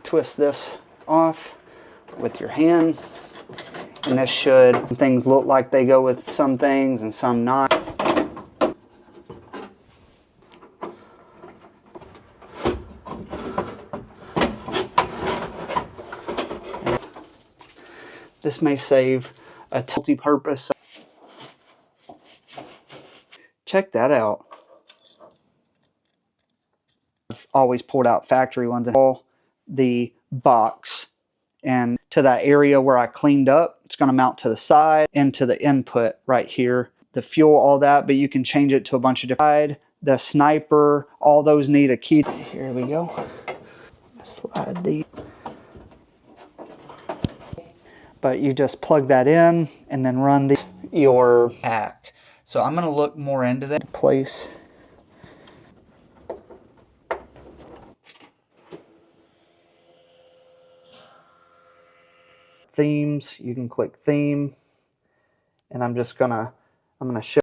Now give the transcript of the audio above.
twist this off with your hand, and this should, things look like they go with some things and some not. This may save a multi-purpose. Check that out. I've always pulled out factory ones and all the box and to that area where I cleaned up. It's going to mount to the side and to the input right here. The fuel, all that, but you can change it to a bunch of different. The sniper, all those need a key. Here we go. Slide these. But you just plug that in and then run your pack. So I'm going to look more into that place. Themes, you can click theme, and I'm going to show